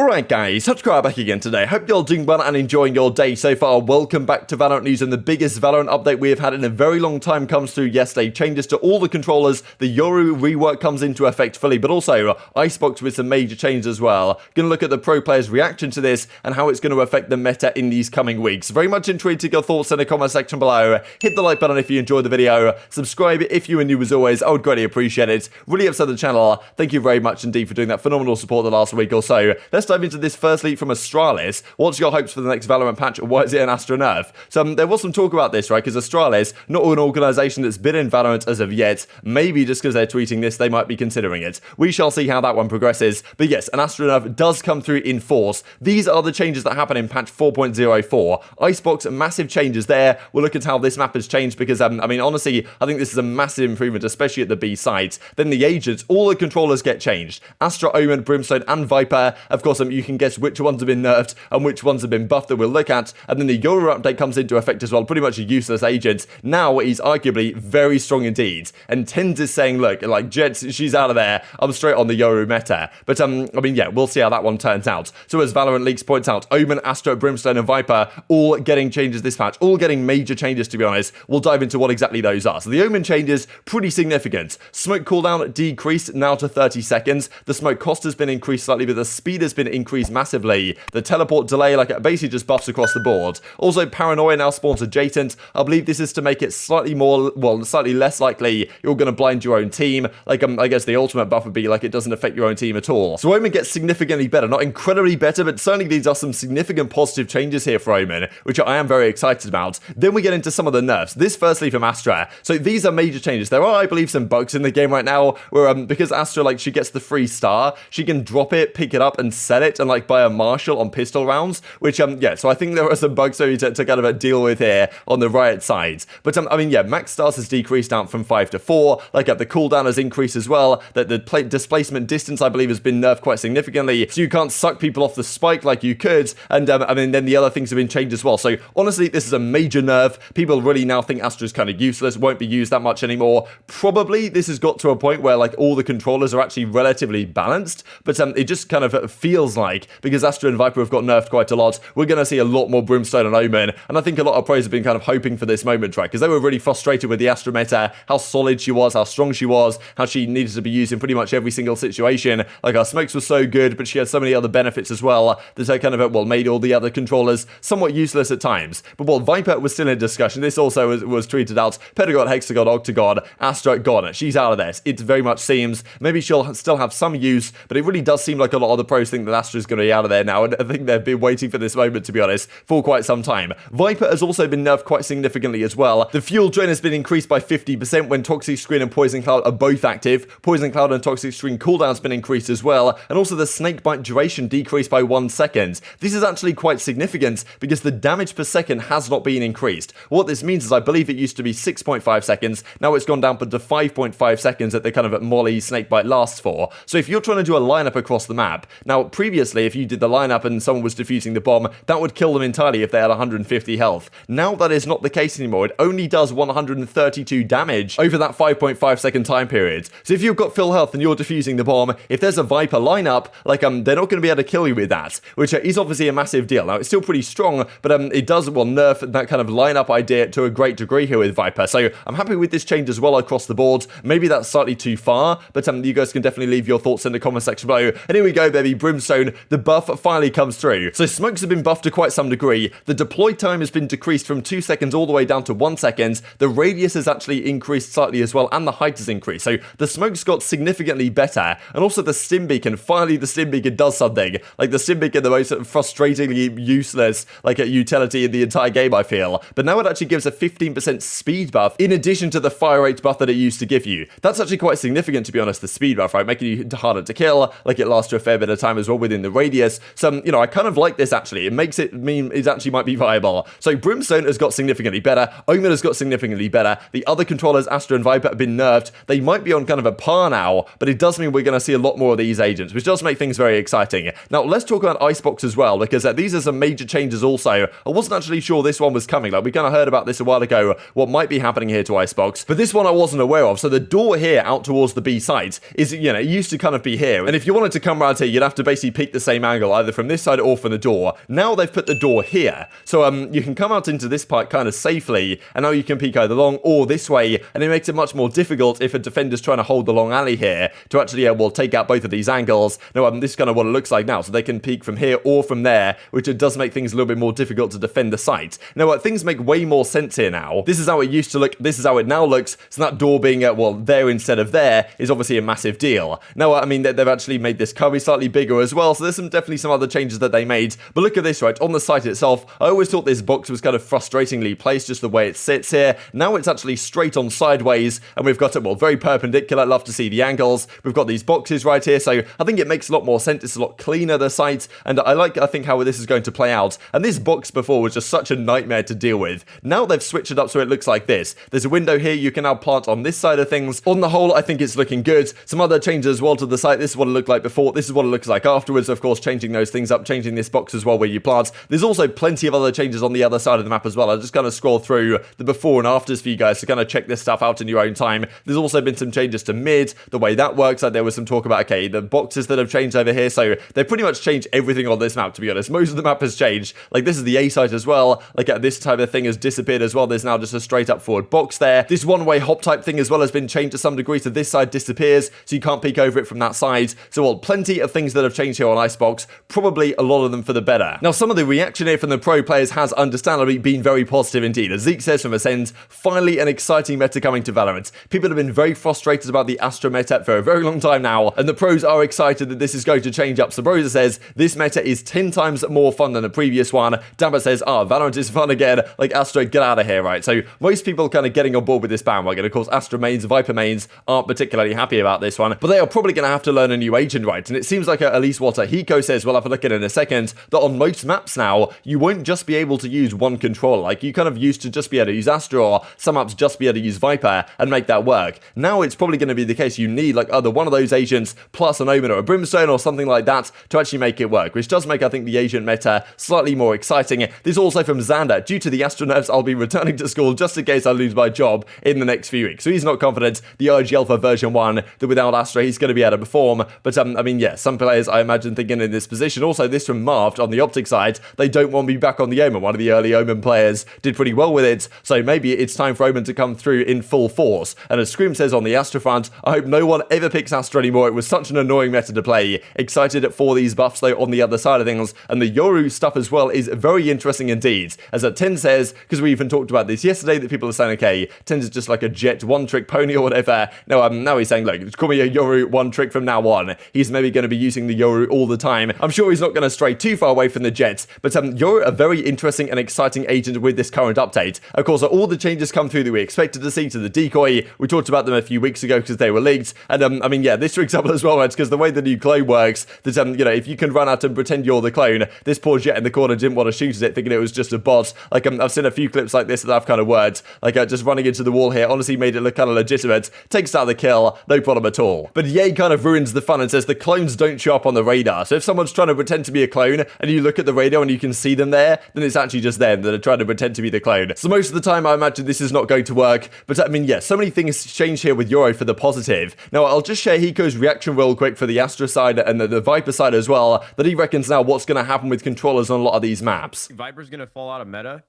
Alright guys, TacticalRab back again today. Hope you're all doing well and enjoying your day so far. Welcome back to Valorant News, and the biggest Valorant update we have had in a very long time comes through yesterday. Changes to all the controllers, the Yoru rework comes into effect fully, but also Icebox with some major changes as well. Gonna look at the pro players' reaction to this and how it's going to affect the meta in these coming weeks. Very much intrigued to your thoughts in the comment section below. Hit the like button if you enjoyed the video. Subscribe if you are new as always. I would greatly appreciate it. Really upset the channel. Thank you very much indeed for doing that phenomenal support the last week or so. Let's dive into this firstly from Astralis. What's your hopes for the next Valorant patch? Why is it an Astra nerf? So there was some talk about this, right? Because Astralis, not an organization that's been in Valorant as of yet. Maybe just because they're tweeting this, they might be considering it. We shall see how that one progresses. But yes, an Astra nerf does come through in force. These are the changes that happen in patch 4.04. Icebox, massive changes there. We'll look at how this map has changed because, I mean, honestly, I think this is a massive improvement, especially at the B sites. Then the agents, all the controllers get changed. Astra, Omen, Brimstone, and Viper. Of course, you can guess which ones have been nerfed and which ones have been buffed that we'll look at. And then the Yoru update comes into effect as well. Pretty much a useless agent. Now he's arguably very strong indeed. And TenZ is saying, look, like, Jets, she's out of there. I'm straight on the Yoru meta. But, I mean, yeah, we'll see how that one turns out. So as Valorant Leaks points out, Omen, Astra, Brimstone, and Viper all getting changes this patch. All getting major changes, to be honest. We'll dive into what exactly those are. So the Omen changes, pretty significant. Smoke cooldown decreased now to 30 seconds. The smoke cost has been increased slightly, but the speed has been increased massively. The teleport delay, like, basically just buffs across the board. Also, Paranoia now spawns adjacent. I believe this is to make it slightly more, well, slightly less likely you're going to blind your own team. Like, I guess the ultimate buff would be, like, it doesn't affect your own team at all. So Omen gets significantly better. Not incredibly better, but certainly these are some significant positive changes here for Omen, which I am very excited about. Then we get into some of the nerfs. This firstly from Astra. So these are major changes. There are, I believe, some bugs in the game right now where, because Astra, like, she gets the free star, she can drop it, pick it up, and sell it, and, like, buy a Marshall on pistol rounds, which, yeah, so I think there are some bugs to kind of deal with here on the Riot side. But, I mean, yeah, max stars has decreased down from 5 to 4, like, the cooldown has increased as well, that the displacement distance, I believe, has been nerfed quite significantly, so you can't suck people off the spike like you could, and, I mean, then the other things have been changed as well. So, honestly, this is a major nerf. People really now think Astra's kind of useless, won't be used that much anymore. Probably this has got to a point where, like, all the controllers are actually relatively balanced, but it just kind of feels like, because Astra and Viper have got nerfed quite a lot, we're going to see a lot more Brimstone and Omen, and I think a lot of pros have been kind of hoping for this moment, right? Because they were really frustrated with the Astra meta, how solid she was, how strong she was, how she needed to be used in pretty much every single situation. Like, our smokes were so good, but she had so many other benefits as well that kind of, well, made all the other controllers somewhat useless at times. But while Viper was still in discussion, this also was tweeted out. Pentagon, Hexagon, Octagon, Astra gone. She's out of this. It very much seems. Maybe she'll still have some use, but it really does seem like a lot of the pros think that Astra's going to be out of there now, and I think they've been waiting for this moment, to be honest, for quite some time. Viper has also been nerfed quite significantly as well. The fuel drain has been increased by 50% when Toxic Screen and Poison Cloud are both active. Poison Cloud and Toxic Screen cooldown's been increased as well, and also the Snakebite duration decreased by 1 second. This is actually quite significant because the damage per second has not been increased. What this means is, I believe it used to be 6.5 seconds, now it's gone down to 5.5 seconds that the kind of molly Snakebite lasts for. So if you're trying to do a lineup across the map, now previously if you did the lineup and someone was defusing the bomb, that would kill them entirely if they had 150 health. Now that is not the case anymore. It only does 132 damage over that 5.5 second time period. So if you've got full health and you're defusing the bomb, if there's a Viper lineup, like, they're not going to be able to kill you with that, which is obviously a massive deal. Now, it's still pretty strong, but it does, well, nerf that kind of lineup idea to a great degree here with Viper. So I'm happy with this change as well across the board. Maybe that's slightly too far, but you guys can definitely leave your thoughts in the comment section below. And here we go, baby. Brimstone, the buff finally comes through. So smokes have been buffed to quite some degree. The deploy time has been decreased from 2 seconds all the way down to 1 second. The radius has actually increased slightly as well, and the height has increased. So the smokes got significantly better. And also the stim beacon, finally the stim beacon does something. Like, the stim beacon, the most frustratingly useless, like, a utility in the entire game, I feel. But now it actually gives a 15% speed buff in addition to the fire rate buff that it used to give you. That's actually quite significant, to be honest, the speed buff, right? Making you harder to kill, like, it lasts for a fair bit of time as well within the radius. So, you know, I kind of like this, actually. It makes it mean it actually might be viable. So Brimstone has got significantly better. Omen has got significantly better. The other controllers, Astra and Viper, have been nerfed. They might be on kind of a par now, but it does mean we're going to see a lot more of these agents, which does make things very exciting. Now, let's talk about Icebox as well, because these are some major changes also. I wasn't actually sure this one was coming. Like, we kind of heard about this a while ago, what might be happening here to Icebox, but this one I wasn't aware of. So the door here out towards the B site is, you know, it used to kind of be here, and if you wanted to come around here, you'd have to basically peek the same angle, either from this side or from the door. Now they've put the door here, so you can come out into this part kind of safely, and now you can peek either long or this way, and it makes it much more difficult if a defender's trying to hold the long alley here to actually, well, take out both of these angles. Now, this is kind of what it looks like now, so they can peek from here or from there, which it does make things a little bit more difficult to defend the site. Now, things make way more sense here now. This is how it used to look, this is how it now looks, so that door being, well, there instead of there is obviously a massive deal. Now, I mean, they've actually made this curry slightly bigger as well, so there's definitely some other changes that they made. But look at this, right, on the site itself, I always thought this box was kind of frustratingly placed just the way it sits here. Now it's actually straight on sideways, and we've got it, well, very perpendicular. Love to see the angles. We've got these boxes right here, so I think it makes a lot more sense. It's a lot cleaner, the site, and I think how this is going to play out. And this box before was just such a nightmare to deal with. Now they've switched it up so it looks like this. There's a window here you can now plant on this side of things. On the whole, I think it's looking good. Some other changes as well to the site. This is what it looked like before. This is what it looks like afterwards. Of course, changing those things up, changing this box as well where you plant. There's also plenty of other changes on the other side of the map as well. I'll just kind of scroll through the before and afters for you guys to kind of check this stuff out in your own time. There's also been some changes to mid, the way that works. Like there was some talk about, okay, the boxes that have changed over here. So they pretty much changed everything on this map, to be honest. Most of the map has changed. Like this is the A site as well. Like this type of thing has disappeared as well. There's now just a straight up forward box there. This one-way hop type thing as well has been changed to some degree. So this side disappears, so you can't peek over it from that side. So, well, plenty of things that have changed here on Icebox. Probably a lot of them for the better. Now, some of the reaction here from the pro players has understandably been very positive indeed. As Zeke says from Ascend, finally an exciting meta coming to Valorant. People have been very frustrated about the Astra meta for a very long time now, and the pros are excited that this is going to change up. Sabrosa says, this meta is 10 times more fun than the previous one. dapr says, Valorant is fun again. Like, Astra, get out of here, right? So, most people kind of getting on board with this bandwagon. Of course, Astra mains, Viper mains aren't particularly happy about this one, but they are probably going to have to learn a new agent, right? And it seems like at least what a Hiko says, we'll have a look at in a second, that on most maps now, you won't just be able to use one controller. Like, you kind of used to just be able to use Astra, or some maps just be able to use Viper and make that work. Now it's probably going to be the case you need like either one of those agents plus an Omen or a Brimstone or something like that to actually make it work, which does make, I think, the agent meta slightly more exciting. This also from Xander, due to the Astra nerfs, I'll be returning to school just in case I lose my job in the next few weeks. So he's not confident, the RG Alpha version 1, that without Astra he's going to be able to perform. But I mean, yeah, some players I imagine thinking in this position. Also, this from Marved on the optic side, they don't want me back on the Omen. One of the early Omen players did pretty well with it, so maybe it's time for Omen to come through in full force. And as Scream says on the Astra front, I hope no one ever picks Astra anymore. It was such an annoying meta to play. Excited for these buffs though on the other side of things, and the Yoru stuff as well is very interesting indeed. As TenZ says, because we even talked about this yesterday, that people are saying, okay, TenZ is just like a jet one-trick pony or whatever. No, now he's saying, look, call me a Yoru one-trick from now on. He's maybe going to be using the Yoru all the time. I'm sure he's not going to stray too far away from the Jets, but Yoru, a very interesting and exciting agent with this current update. Of course, all the changes come through that we expected to see to the decoy. We talked about them a few weeks ago because they were leaked, and I mean, yeah, this for example as well, right, because the way the new clone works, that you know, if you can run out and pretend you're the clone, this poor Jet in the corner didn't want to shoot at it, thinking it was just a bot. Like, I've seen a few clips like this that I've kind of worked, like just running into the wall here, honestly made it look kind of legitimate, takes out the kill, no problem at all. But Ye kind of ruins the fun and says the clones don't show up on the radar, so if someone's trying to pretend to be a clone, and you look at the radio and you can see them there, then it's actually just them that are trying to pretend to be the clone. So most of the time, I imagine this is not going to work, but I mean, yeah, so many things change here with Yoru for the positive. Now, I'll just share Hiko's reaction real quick for the Astra side and the Viper side as well, that he reckons now what's going to happen with controllers on a lot of these maps. Viper's going to fall out of meta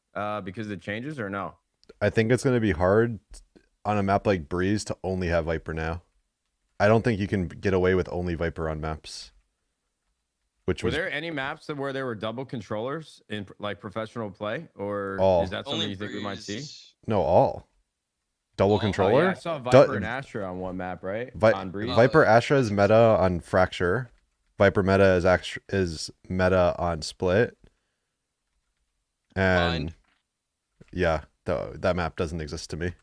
because of the changes, or no? I think it's going to be hard on a map like Breeze to only have Viper now. I don't think you can get away with only Viper on maps. Were there any maps where there were double controllers in like professional play, or is that something you think we might see? No, all. Double controller? Yeah, I saw Viper and Astra on one map, right? On Breeze. Viper Astra is meta on Fracture. Viper meta is meta on Split. And yeah, that map doesn't exist to me.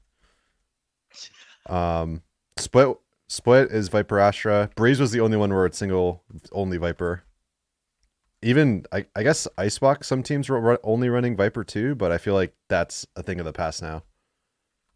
Split is Viper Astra. Breeze was the only one where it's only Viper. Even I guess Icebox, some teams were only running Viper too, but I feel like that's a thing of the past now.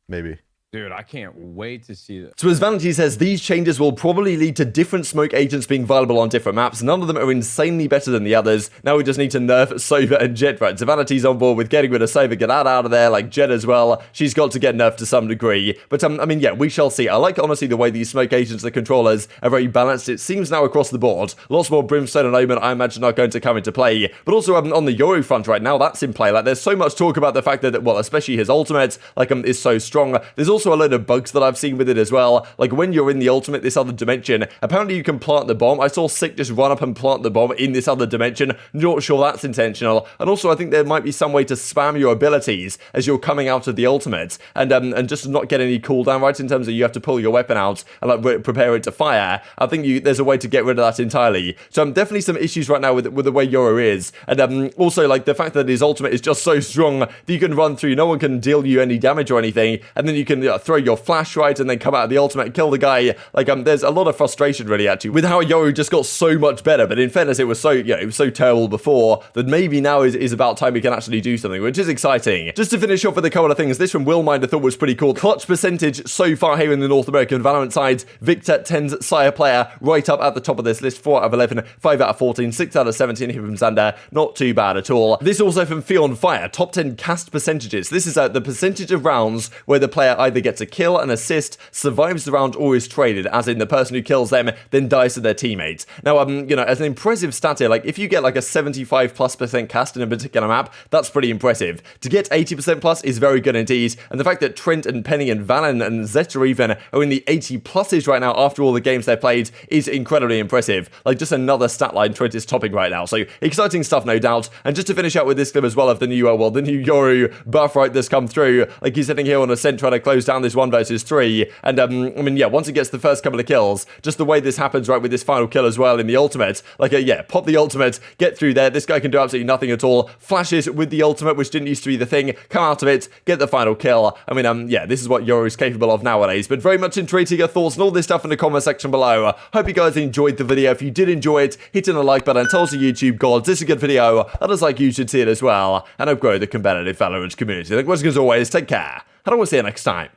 Maybe. Dude, I can't wait to see this. So as Vanity says, these changes will probably lead to different smoke agents being viable on different maps. None of them are insanely better than the others. Now we just need to nerf Sova and Jet, right? So Vanity's on board with getting rid of Sova, get out of there, like Jet as well. She's got to get nerfed to some degree. But I mean, yeah, we shall see. I like, honestly, the way these smoke agents, the controllers, are very balanced. It seems now across the board. Lots more Brimstone and Omen, I imagine, are going to come into play. But also on the Yoru front right now, that's in play. Like, there's so much talk about the fact that, well, especially his ultimate, like, is so strong. There's also a load of bugs that I've seen with it as well. Like, when you're in the ultimate, this other dimension, apparently you can plant the bomb. I saw Sick just run up and plant the bomb in this other dimension. Not sure that's intentional. And also, I think there might be some way to spam your abilities as you're coming out of the ultimate, and just not get any cooldown, right, in terms of you have to pull your weapon out and like prepare it to fire. I think there's a way to get rid of that entirely. So definitely some issues right now with the way Yoru is. And also, like, the fact that his ultimate is just so strong that you can run through, no one can deal you any damage or anything, and then you can throw your flash, right, and then come out of the ultimate and kill the guy. Like, there's a lot of frustration, really, actually, with how Yoru just got so much better. But in fairness, it was so, it was so terrible before that maybe now is about time we can actually do something, which is exciting. Just to finish off with a couple of things, this from Willmind I thought was pretty cool. Clutch percentage so far here in the North American Valorant side. Victor, TenZ, Sire player, right up at the top of this list. 4 out of 11, 5 out of 14, 6 out of 17 here from Xander. Not too bad at all. This also from Fion Fire, top 10 cast percentages. This is the percentage of rounds where the player either gets a kill, an assist, survives the round, or is traded, as in the person who kills them then dies to their teammates. Now, as an impressive stat here, like, if you get like a 75+% cast in a particular map, that's pretty impressive. To get 80% plus is very good indeed, and the fact that Trent and Penny and Valen and Zeta even are in the 80 pluses right now after all the games they've played is incredibly impressive. Like, just another stat line Trent is topping right now, so exciting stuff, no doubt. And just to finish out with this clip as well of the new Yoru buff, right, that's come through. Like, he's sitting here on Ascent trying to close down this 1v3, and I mean, yeah, once he gets the first couple of kills, just the way this happens, right, with this final kill as well in the ultimate, like, yeah, pop the ultimate, get through there, this guy can do absolutely nothing at all, flashes with the ultimate, which didn't used to be the thing, come out of it, get the final kill. I mean, yeah, this is what Yoru is capable of nowadays, but very much intriguing your thoughts and all this stuff in the comment section below. Hope you guys enjoyed the video. If you did enjoy it, hit in the like button, tell us the YouTube gods, this is a good video, others like you should see it as well, and help grow the competitive Valorant community. Thank you as always, take care, and I will see you next time.